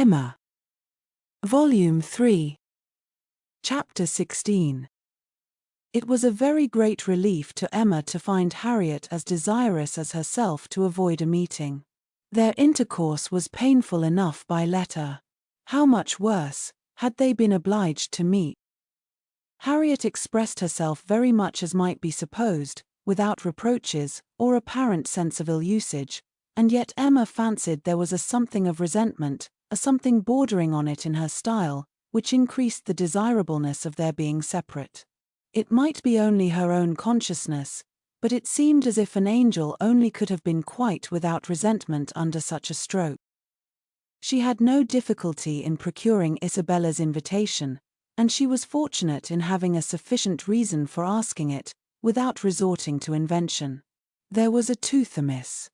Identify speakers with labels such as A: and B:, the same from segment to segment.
A: Emma. Volume 3. Chapter 16. It was a very great relief to Emma to find Harriet as desirous as herself to avoid a meeting. Their intercourse was painful enough by letter. How much worse, had they been obliged to meet? Harriet expressed herself very much as might be supposed, without reproaches, or apparent sense of ill usage, and yet Emma fancied there was a something of resentment, a something bordering on it in her style, which increased the desirableness of their being separate. It might be only her own consciousness, but it seemed as if an angel only could have been quite without resentment under such a stroke. She had no difficulty in procuring Isabella's invitation, and she was fortunate in having a sufficient reason for asking it, without resorting to invention. There was a tooth amiss.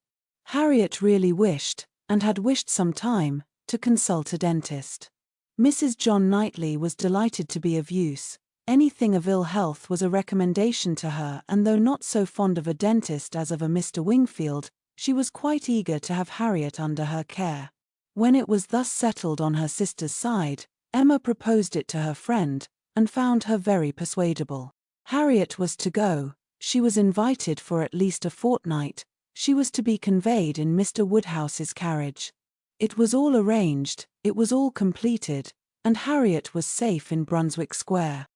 A: Harriet really wished, and had wished some time, to consult a dentist. Mrs. John Knightley was delighted to be of use. Anything of ill health was a recommendation to her, and though not so fond of a dentist as of a Mr. Wingfield, she was quite eager to have Harriet under her care. When it was thus settled on her sister's side, Emma proposed it to her friend, and found her very persuadable. Harriet was to go, she was invited for at least a fortnight, she was to be conveyed in Mr. Woodhouse's carriage. It was all arranged, it was all completed, and Harriet was safe in Brunswick Square.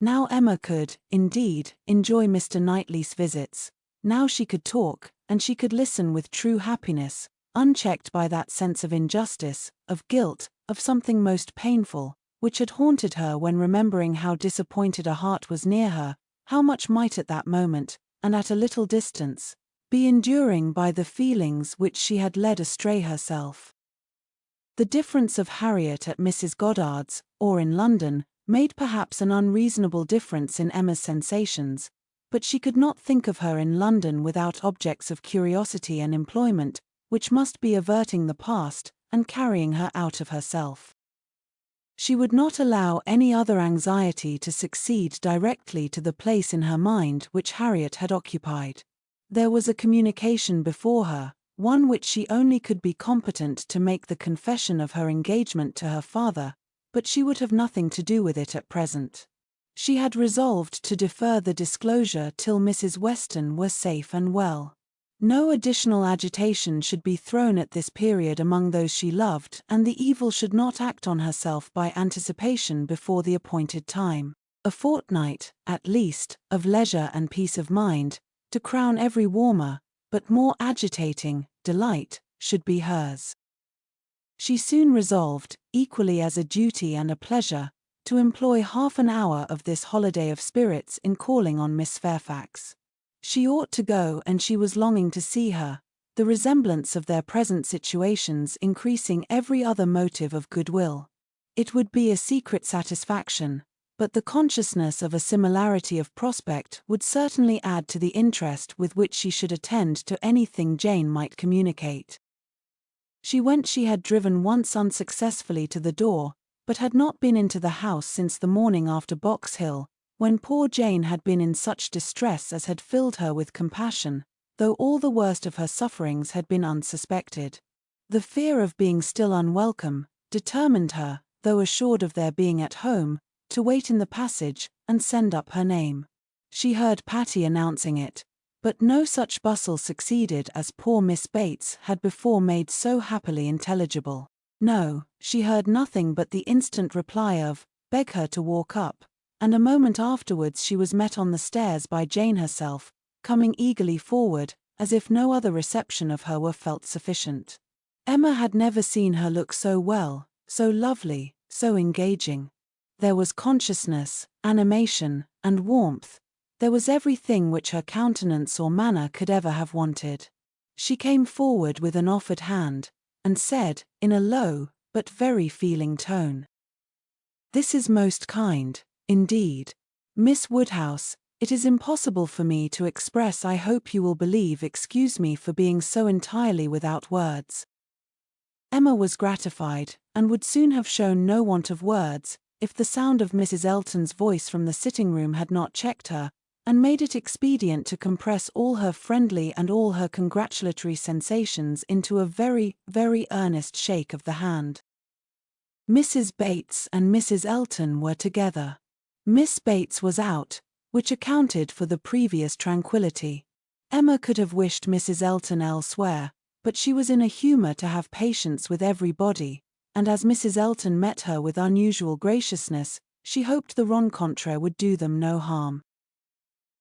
A: Now Emma could, indeed, enjoy Mr. Knightley's visits. Now she could talk, and she could listen with true happiness, unchecked by that sense of injustice, of guilt, of something most painful, which had haunted her when remembering how disappointed a heart was near her, how much might at that moment, and at a little distance, be enduring by the feelings which she had led astray herself. The difference of Harriet at Mrs. Goddard's, or in London, made perhaps an unreasonable difference in Emma's sensations, but she could not think of her in London without objects of curiosity and employment, which must be averting the past, and carrying her out of herself. She would not allow any other anxiety to succeed directly to the place in her mind which Harriet had occupied. There was a communication before her, one which she only could be competent to make the confession of her engagement to her father, but she would have nothing to do with it at present. She had resolved to defer the disclosure till Mrs. Weston were safe and well. No additional agitation should be thrown at this period among those she loved, and the evil should not act on herself by anticipation before the appointed time. A fortnight, at least, of leisure and peace of mind, to crown every warmer, but more agitating, delight, should be hers. She soon resolved, equally as a duty and a pleasure, to employ half an hour of this holiday of spirits in calling on Miss Fairfax. She ought to go, and she was longing to see her, the resemblance of their present situations increasing every other motive of goodwill. It would be a secret satisfaction, but the consciousness of a similarity of prospect would certainly add to the interest with which she should attend to anything Jane might communicate. She went. She had driven once unsuccessfully to the door, but had not been into the house since the morning after Box Hill, when poor Jane had been in such distress as had filled her with compassion, though all the worst of her sufferings had been unsuspected. The fear of being still unwelcome determined her, though assured of their being at home, to wait in the passage, and send up her name. She heard Patty announcing it, but no such bustle succeeded as poor Miss Bates had before made so happily intelligible. No, she heard nothing but the instant reply of, "Beg her to walk up," and a moment afterwards she was met on the stairs by Jane herself, coming eagerly forward, as if no other reception of her were felt sufficient. Emma had never seen her look so well, so lovely, so engaging. There was consciousness, animation, and warmth. There was everything which her countenance or manner could ever have wanted. She came forward with an offered hand, and said, in a low, but very feeling tone, "This is most kind, indeed. Miss Woodhouse, it is impossible for me to express. I hope you will believe. Excuse me for being so entirely without words." Emma was gratified, and would soon have shown no want of words, if the sound of Mrs. Elton's voice from the sitting-room had not checked her, and made it expedient to compress all her friendly and all her congratulatory sensations into a very, very earnest shake of the hand. Mrs. Bates and Mrs. Elton were together. Miss Bates was out, which accounted for the previous tranquillity. Emma could have wished Mrs. Elton elsewhere, but she was in a humour to have patience with everybody, and as Mrs. Elton met her with unusual graciousness, she hoped the rencontre would do them no harm.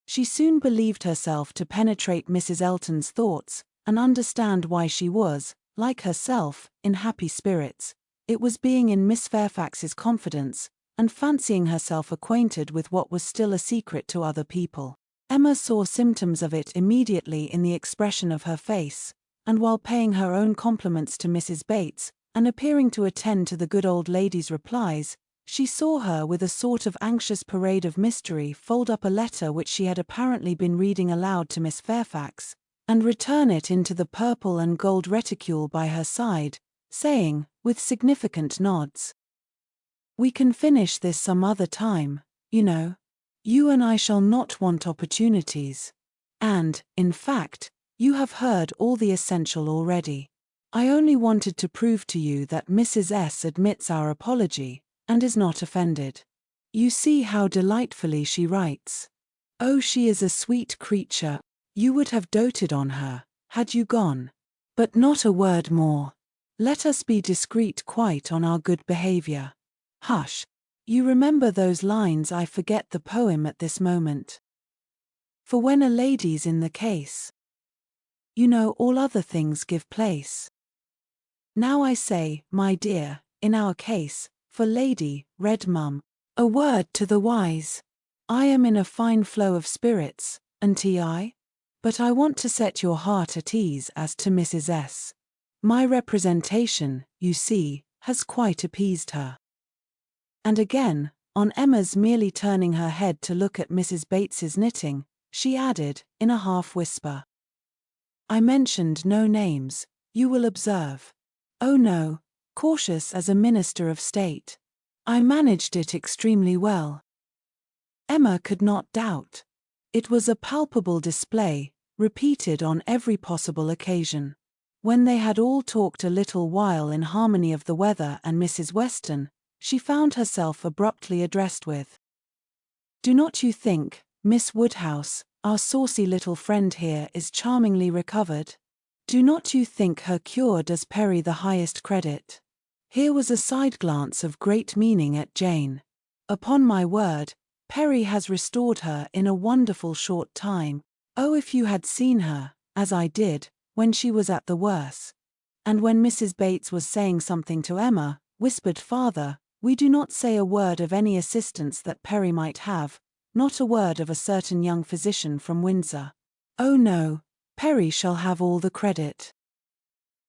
A: She soon believed herself to penetrate Mrs. Elton's thoughts, and understand why she was, like herself, in happy spirits. It was being in Miss Fairfax's confidence, and fancying herself acquainted with what was still a secret to other people. Emma saw symptoms of it immediately in the expression of her face, and while paying her own compliments to Mrs. Bates, and appearing to attend to the good old lady's replies, she saw her with a sort of anxious parade of mystery fold up a letter which she had apparently been reading aloud to Miss Fairfax, and return it into the purple and gold reticule by her side, saying, with significant nods, "We can finish this some other time, you know. You and I shall not want opportunities. And, in fact, you have heard all the essential already. I only wanted to prove to you that Mrs. S. admits our apology, and is not offended. You see how delightfully she writes. Oh, she is a sweet creature. You would have doted on her, had you gone. But not a word more. Let us be discreet quite on our good behavior. Hush. You remember those lines? I forget the poem at this moment. For when a lady's in the case, you know all other things give place. Now I say, my dear, in our case, for lady, read mum, a word to the wise. I am in a fine flow of spirits, auntie I? But I want to set your heart at ease as to Mrs. S. My representation, you see, has quite appeased her. And again, on Emma's merely turning her head to look at Mrs. Bates's knitting, she added, in a half-whisper, I mentioned no names, you will observe. Oh no, cautious as a minister of state. I managed it extremely well. Emma could not doubt. It was a palpable display, repeated on every possible occasion. When they had all talked a little while in harmony of the weather and Mrs. Weston, she found herself abruptly addressed with, Do not you think, Miss Woodhouse, our saucy little friend here is charmingly recovered? Do not you think her cure does Perry the highest credit? Here was a side glance of great meaning at Jane. Upon my word, Perry has restored her in a wonderful short time. Oh, if you had seen her, as I did, when she was at the worst. And when Mrs. Bates was saying something to Emma, whispered father, we do not say a word of any assistance that Perry might have, not a word of a certain young physician from Windsor. Oh no, Perry shall have all the credit.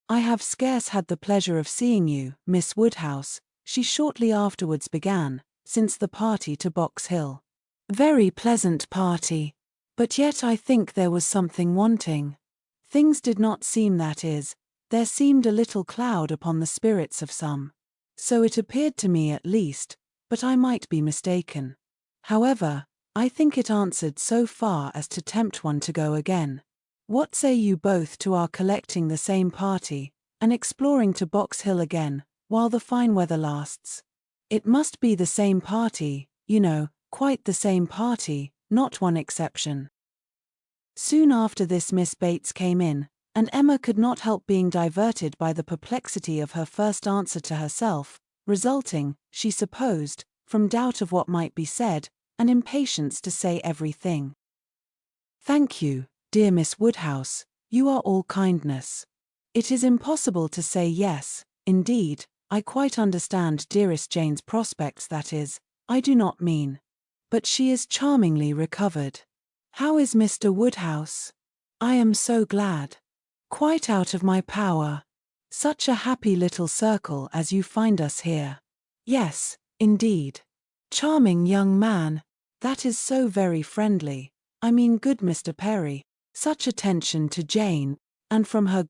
A: I have scarce had the pleasure of seeing you, Miss Woodhouse, she shortly afterwards began, since the party to Box Hill. Very pleasant party. But yet I think there was something wanting. Things did not seem, that is, there seemed a little cloud upon the spirits of some. So it appeared to me at least, but I might be mistaken. However, I think it answered so far as to tempt one to go again. What say you both to our collecting the same party, and exploring to Box Hill again, while the fine weather lasts? It must be the same party, you know, quite the same party, not one exception. Soon after this Miss Bates came in, and Emma could not help being diverted by the perplexity of her first answer to herself, resulting, she supposed, from doubt of what might be said, and impatience to say everything. Thank you, dear Miss Woodhouse, you are all kindness. It is impossible to say yes, indeed, I quite understand dearest Jane's prospects, that is, I do not mean. But she is charmingly recovered. How is Mr. Woodhouse? I am so glad. Quite out of my power. Such a happy little circle as you find us here. Yes, indeed. Charming young man. That is so very friendly. I mean good Mr. Perry. Such attention to Jane, and from her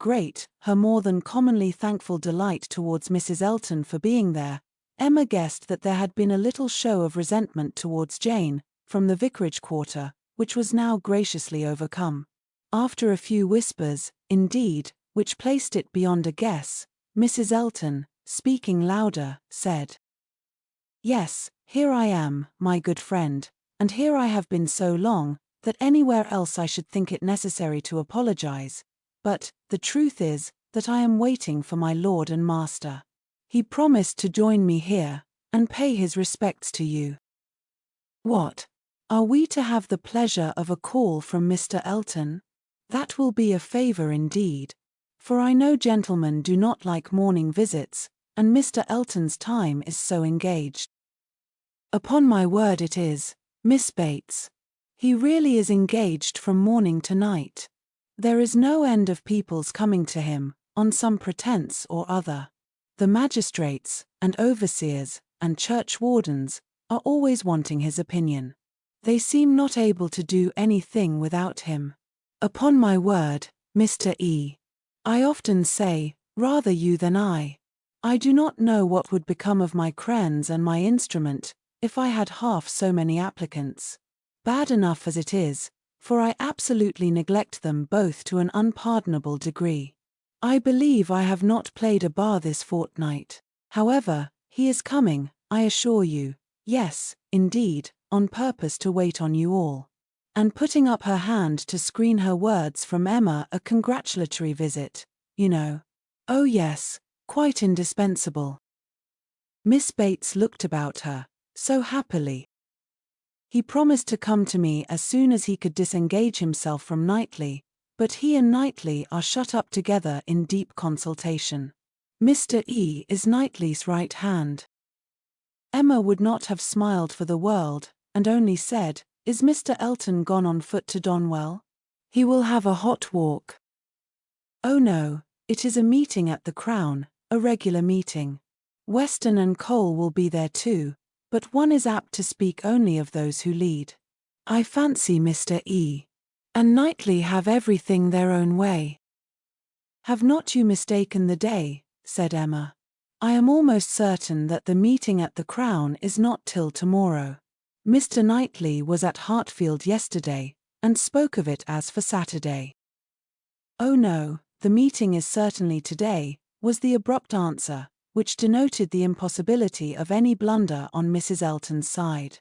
A: more than commonly thankful delight towards Mrs. Elton for being there, Emma guessed that there had been a little show of resentment towards Jane, from the vicarage quarter, which was now graciously overcome. After a few whispers, indeed, which placed it beyond a guess, Mrs. Elton, speaking louder, said, "Yes, here I am, my good friend, and here I have been so long, that anywhere else I should think it necessary to apologize. But, the truth is, that I am waiting for my lord and master. He promised to join me here, and pay his respects to you." "What? Are we to have the pleasure of a call from Mr. Elton? That will be a favor indeed. For I know gentlemen do not like morning visits, and Mr. Elton's time is so engaged." "Upon my word it is, Miss Bates. He really is engaged from morning to night. There is no end of people's coming to him, on some pretense or other. The magistrates, and overseers, and churchwardens, are always wanting his opinion. They seem not able to do anything without him. Upon my word, Mr. E. I often say, rather you than I. I do not know what would become of my crayons and my instrument, if I had half so many applicants. Bad enough as it is, for I absolutely neglect them both to an unpardonable degree. I believe I have not played a bar this fortnight. However, he is coming, I assure you. Yes, indeed, on purpose to wait on you all." And putting up her hand to screen her words from Emma, "A congratulatory visit, you know." "Oh yes, quite indispensable." Miss Bates looked about her, so happily. "He promised to come to me as soon as he could disengage himself from Knightley, but he and Knightley are shut up together in deep consultation. Mr. E. is Knightley's right hand." Emma would not have smiled for the world, and only said, "Is Mr. Elton gone on foot to Donwell? He will have a hot walk." "Oh no, it is a meeting at the Crown, a regular meeting. Weston and Cole will be there too, but one is apt to speak only of those who lead. I fancy Mr. E. and Knightley have everything their own way." "Have not you mistaken the day?" said Emma. "I am almost certain that the meeting at the Crown is not till tomorrow. Mr. Knightley was at Hartfield yesterday, and spoke of it as for Saturday." "Oh no, the meeting is certainly today," was the abrupt answer, which denoted the impossibility of any blunder on Mrs. Elton's side.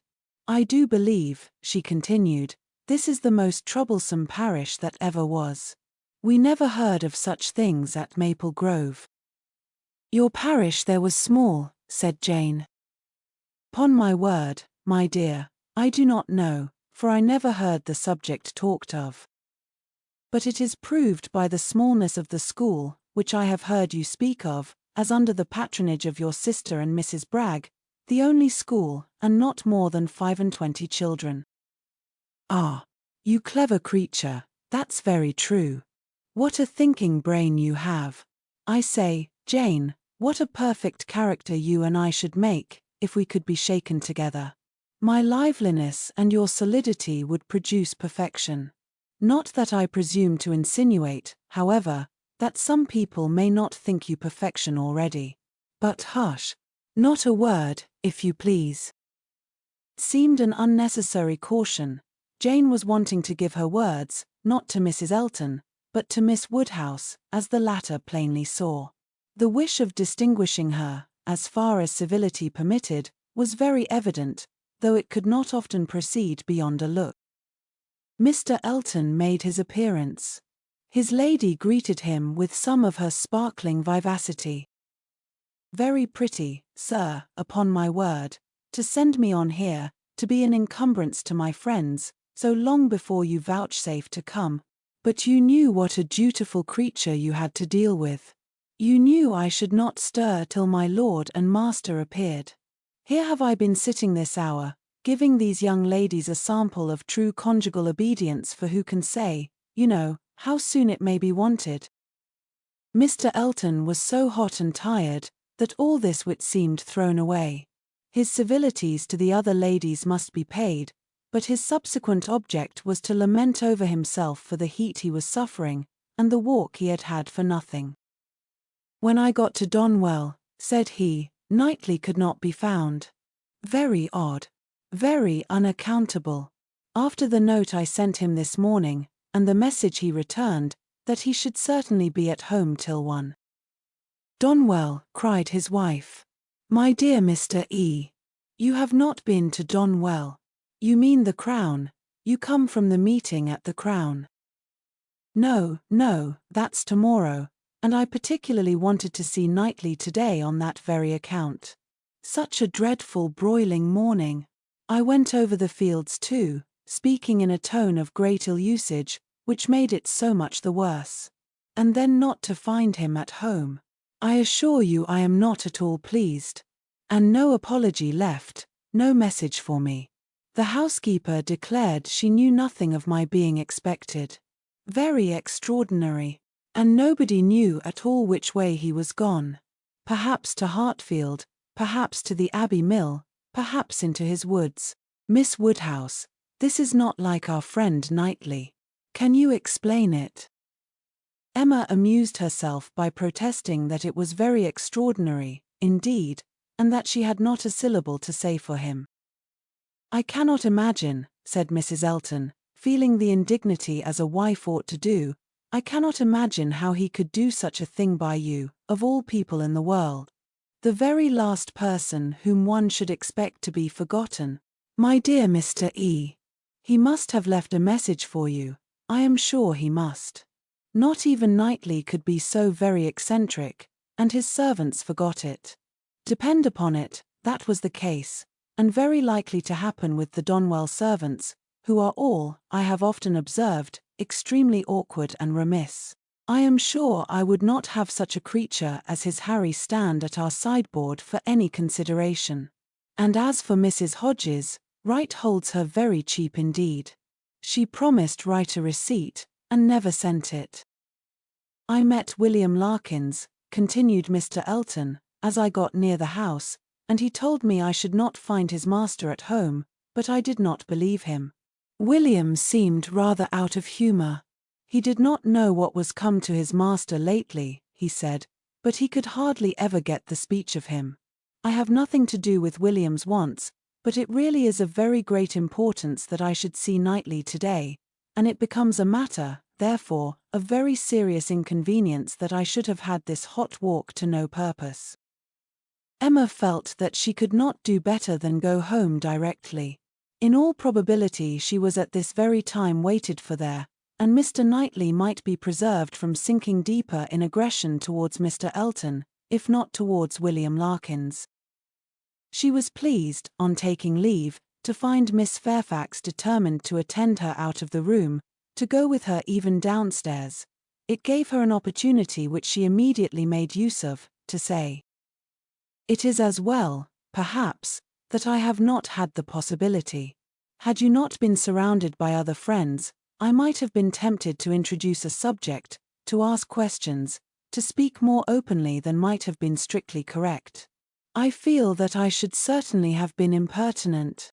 A: "I do believe," she continued, "this is the most troublesome parish that ever was. We never heard of such things at Maple Grove." "Your parish there was small," said Jane. "'Pon my word, my dear, I do not know, for I never heard the subject talked of. But it is proved by the smallness of the school, which I have heard you speak of, as under the patronage of your sister and Mrs. Bragg, the only school, and not more than 25 children." "Ah, you clever creature, that's very true. What a thinking brain you have. I say, Jane, what a perfect character you and I should make, if we could be shaken together. My liveliness and your solidity would produce perfection. Not that I presume to insinuate, however, that some people may not think you perfection already. But hush! Not a word, if you please." It seemed an unnecessary caution. Jane was wanting to give her words, not to Mrs. Elton, but to Miss Woodhouse, as the latter plainly saw. The wish of distinguishing her, as far as civility permitted, was very evident, though it could not often proceed beyond a look. Mr. Elton made his appearance. His lady greeted him with some of her sparkling vivacity. "Very pretty, sir, upon my word, to send me on here, to be an encumbrance to my friends, so long before you vouchsafe to come. But you knew what a dutiful creature you had to deal with. You knew I should not stir till my lord and master appeared. Here have I been sitting this hour, giving these young ladies a sample of true conjugal obedience, for who can say, you know, how soon it may be wanted." Mr. Elton was so hot and tired, that all this wit seemed thrown away. His civilities to the other ladies must be paid, but his subsequent object was to lament over himself for the heat he was suffering, and the walk he had had for nothing. "When I got to Donwell," said he, "Knightley could not be found. Very odd. Very unaccountable. After the note I sent him this morning, and the message he returned, that he should certainly be at home till 1. Donwell, cried his wife. My dear Mr. E. You have not been to Donwell. You mean the Crown. You come from the meeting at the Crown. No, no, that's tomorrow, and I particularly wanted to see Knightley today on that very account. Such a dreadful broiling morning. I went over the fields too, speaking in a tone of great ill-usage, which made it so much the worse. And then not to find him at home. I assure you I am not at all pleased. And no apology left, no message for me. The housekeeper declared she knew nothing of my being expected. Very extraordinary. And nobody knew at all which way he was gone. Perhaps to Hartfield, perhaps to the Abbey Mill, perhaps into his woods. Miss Woodhouse, this is not like our friend Knightley. Can you explain it? Emma amused herself by protesting that it was very extraordinary, indeed, and that she had not a syllable to say for him. I cannot imagine, said Mrs. Elton, feeling the indignity as a wife ought to do, I cannot imagine how he could do such a thing by you, of all people in the world. The very last person whom one should expect to be forgotten. My dear Mr. E. He must have left a message for you, I am sure he must. Not even Knightley could be so very eccentric, and his servants forgot it. Depend upon it, that was the case, and very likely to happen with the Donwell servants, who are all, I have often observed, extremely awkward and remiss. I am sure I would not have such a creature as his Harry stand at our sideboard for any consideration. And as for Mrs. Hodges, Wright holds her very cheap indeed. She promised Wright a receipt, and never sent it. I met William Larkins, continued Mr. Elton, as I got near the house, and he told me I should not find his master at home, but I did not believe him. William seemed rather out of humour. He did not know what was come to his master lately, he said, but he could hardly ever get the speech of him. I have nothing to do with William's wants, but it really is of very great importance that I should see Knightley today, and it becomes a matter, therefore, of very serious inconvenience that I should have had this hot walk to no purpose. Emma felt that she could not do better than go home directly. In all probability she was at this very time waited for there, and Mr. Knightley might be preserved from sinking deeper in aggression towards Mr. Elton, if not towards William Larkins. She was pleased, on taking leave, to find Miss Fairfax determined to attend her out of the room, to go with her even downstairs. It gave her an opportunity which she immediately made use of, to say, "It is as well, perhaps, that I have not had the possibility. Had you not been surrounded by other friends, I might have been tempted to introduce a subject, to ask questions, to speak more openly than might have been strictly correct. I feel that I should certainly have been impertinent."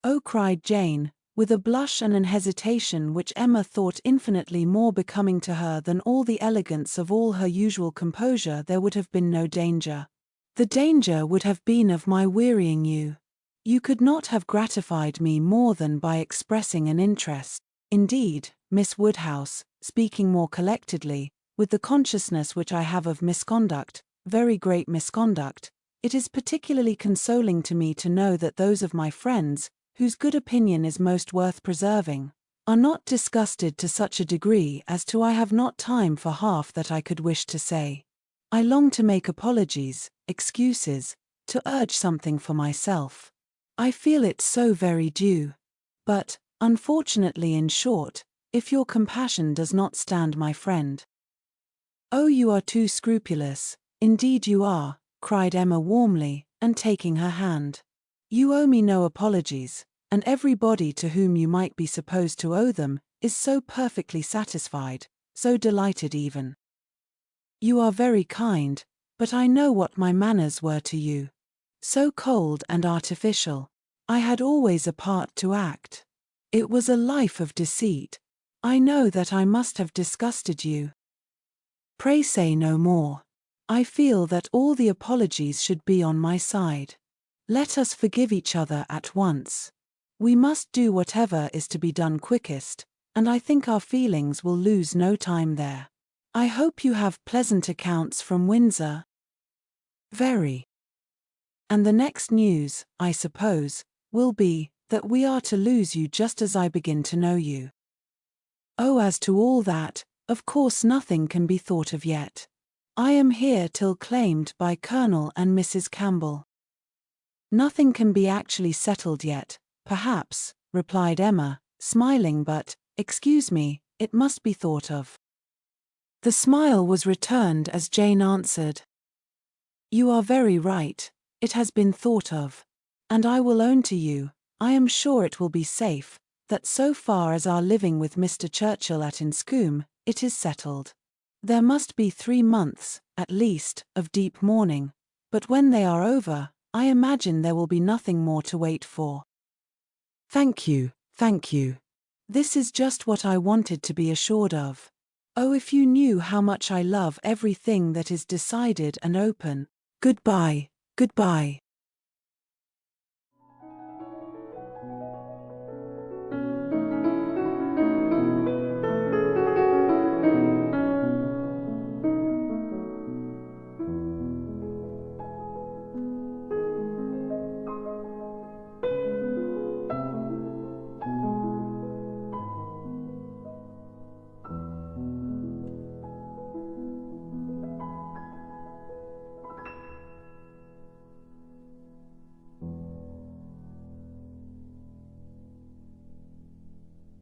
A: "Oh," cried Jane, with a blush and an hesitation which Emma thought infinitely more becoming to her than all the elegance of all her usual composure, "there would have been no danger. The danger would have been of my wearying you. You could not have gratified me more than by expressing an interest. Indeed, Miss Woodhouse, speaking more collectedly, with the consciousness which I have of misconduct, very great misconduct, it is particularly consoling to me to know that those of my friends, whose good opinion is most worth preserving, are not disgusted to such a degree as to I have not time for half that I could wish to say. I long to make apologies, excuses, to urge something for myself. I feel it so very due. But, unfortunately, in short, if your compassion does not stand my friend." "Oh, you are too scrupulous, indeed you are," cried Emma warmly, and taking her hand. "You owe me no apologies, and everybody to whom you might be supposed to owe them is so perfectly satisfied, so delighted even. You are very kind, but I know what my manners were to you. So cold and artificial. I had always a part to act. It was a life of deceit. I know that I must have disgusted you. Pray say no more. I feel that all the apologies should be on my side. Let us forgive each other at once. We must do whatever is to be done quickest, and I think our feelings will lose no time there. I hope you have pleasant accounts from Windsor. Very. And the next news, I suppose, will be that we are to lose you just as I begin to know you. Oh, as to all that, of course nothing can be thought of yet. I am here till claimed by Colonel and Mrs. Campbell. Nothing can be actually settled yet, perhaps, replied Emma, smiling, but, excuse me, it must be thought of. The smile was returned as Jane answered. You are very right, it has been thought of. And I will own to you, I am sure it will be safe, that so far as our living with Mr. Churchill at Inscombe, it is settled. There must be 3 months, at least, of deep mourning, but when they are over, I imagine there will be nothing more to wait for. Thank you, thank you. This is just what I wanted to be assured of. Oh, if you knew how much I love everything that is decided and open. Goodbye, goodbye.